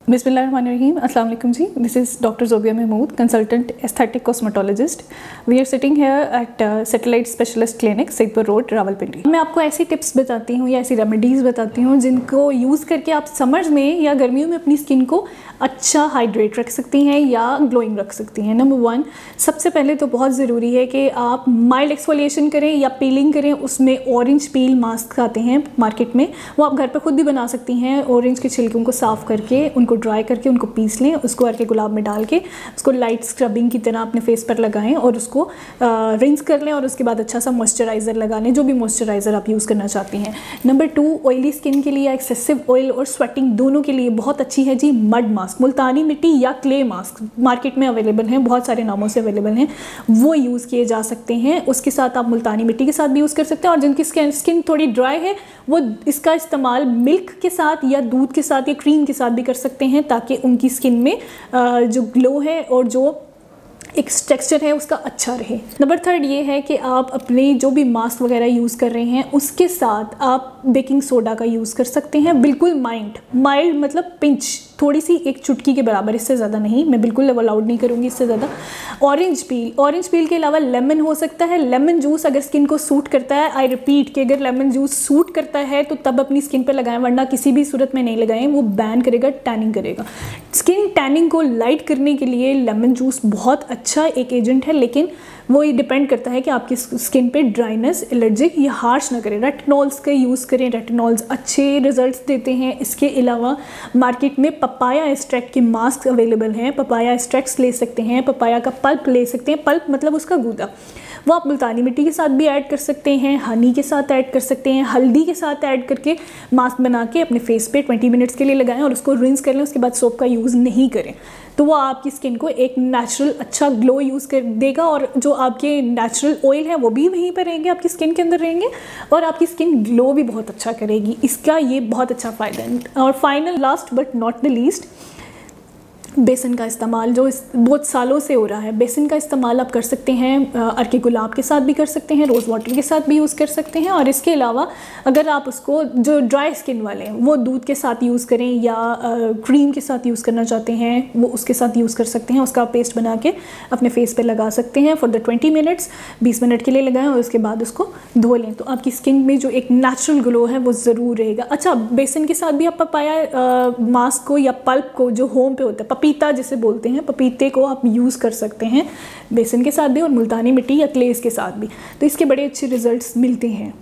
बिस्मिल्लाहिर्रहमानिर्रहीम। अस्सलाम वालेकुम जी। This is doctor Zobia Mahmood, consultant aesthetic cosmetologist. We are sitting here at Satellite Specialist Clinic, Saidpur Road, Rawalpindi. मैं आपको ऐसी टिप्स बताती हूँ या ऐसी रेमेडीज़ बताती हूँ जिनको यूज़ करके आप समर्स में या गर्मियों में अपनी स्किन को अच्छा हाइड्रेट रख सकती हैं या ग्लोइंग रख सकती हैं। नंबर 1, सबसे पहले तो बहुत ज़रूरी है कि आप माइल्ड एक्सफोलिएशन करें या पीलिंग करें। उसमें ऑरेंज पील मास्क आते हैं मार्केट में, वो आप घर पर खुद भी बना सकती हैं। ऑरेंज के छिलकों को साफ़ करके उनको ड्राई करके उनको पीस लें, उसको अर्के गुलाब में डाल के उसको लाइट स्क्रबिंग की तरह अपने फेस पर लगाएं और उसको रिंस कर लें और उसके बाद अच्छा सा मॉइस्चराइज़र लगा लें, जो भी मॉइस्चराइज़र आप यूज़ करना चाहती हैं। नंबर 2, ऑयली स्किन के लिए, एक्सेसिव ऑयल और स्वेटिंग दोनों के लिए बहुत अच्छी है जी मड मास्क। मुल्तानी मिट्टी या क्ले मास्क मार्केट में अवेलेबल हैं, बहुत सारे नामों से अवेलेबल हैं, वो यूज़ किए जा सकते हैं। उसके साथ आप मुल्तानी मिट्टी के साथ भी यूज़ कर सकते हैं, और जिनकी स्किन थोड़ी ड्राई है वो इसका इस्तेमाल मिल्क के साथ या दूध के साथ या क्रीम के साथ भी कर सकते हैं, ताकि उनकी स्किन में जो ग्लो है और जो एक टेक्सचर है उसका अच्छा रहे। नंबर 3 ये है कि आप अपने जो भी मास्क वगैरह यूज़ कर रहे हैं उसके साथ आप बेकिंग सोडा का यूज़ कर सकते हैं। बिल्कुल माइल्ड मतलब पिंच, थोड़ी सी, एक चुटकी के बराबर, इससे ज़्यादा नहीं। मैं बिल्कुल अलाउड नहीं करूँगी इससे ज़्यादा। ऑरेंज पील के अलावा लेमन हो सकता है। लेमन जूस अगर स्किन को सूट करता है, आई रिपीट कि अगर लेमन जूस सूट करता है तो तब अपनी स्किन पर लगाएं, वरना किसी भी सूरत में नहीं लगाएं, वो बैन करेगा, टैनिंग करेगा। स्किन टैनिंग को लाइट करने के लिए लेमन जूस बहुत अच्छा एक एजेंट है, लेकिन वो ये डिपेंड करता है कि आपकी स्किन पे ड्राइनेस, एलर्जिक या हार्श ना करे। रेटिनॉल्स का यूज़ करें, रेटिनॉल्स अच्छे रिजल्ट्स देते हैं। इसके अलावा मार्केट में पपाया एक्सट्रैक्ट के मास्क अवेलेबल हैं, पपाया एक्सट्रैक्ट्स ले सकते हैं, पपाया का पल्प ले सकते हैं। पल्प मतलब उसका गूदा, वो आप मुल्तानी मिट्टी के साथ भी ऐड कर सकते हैं, हनी के साथ ऐड कर सकते हैं, हल्दी के साथ ऐड करके मास्क बना के अपने फेस पे 20 मिनट्स के लिए लगाएं और उसको रिंस कर लें। उसके बाद सोप का यूज़ नहीं करें, तो वो आपकी स्किन को एक नेचुरल अच्छा ग्लो यूज़ कर देगा, और जो आपके नेचुरल ऑयल है वो भी वहीं पर रहेंगे, आपकी स्किन के अंदर रहेंगे, और आपकी स्किन ग्लो भी बहुत अच्छा करेगी। इसका ये बहुत अच्छा फ़ायदा है। और final, last but not the least, बेसन का इस्तेमाल जो बहुत सालों से हो रहा है। बेसन का इस्तेमाल आप कर सकते हैं, अर्के गुलाब के साथ भी कर सकते हैं, रोज़ वाटर के साथ भी यूज़ कर सकते हैं। और इसके अलावा अगर आप उसको, जो ड्राई स्किन वाले हैं, वो दूध के साथ यूज़ करें या क्रीम के साथ यूज़ करना चाहते हैं, वो उसके साथ यूज़ कर सकते हैं। उसका पेस्ट बना के अपने फेस पे लगा सकते हैं फॉर द 20 मिनट्स, 20 मिनट के लिए लगाएं और उसके बाद उसको धो लें, तो आपकी स्किन में जो एक नेचुरल ग्लो है वो ज़रूर रहेगा। अच्छा, बेसन के साथ भी आप पपाया मास्क को या पल्प को, जो होम पे होता है, पपीता जिसे बोलते हैं, पपीते को आप यूज़ कर सकते हैं बेसन के साथ भी और मुल्तानी मिट्टी या क्लेस के साथ भी, तो इसके बड़े अच्छे रिजल्ट्स मिलते हैं।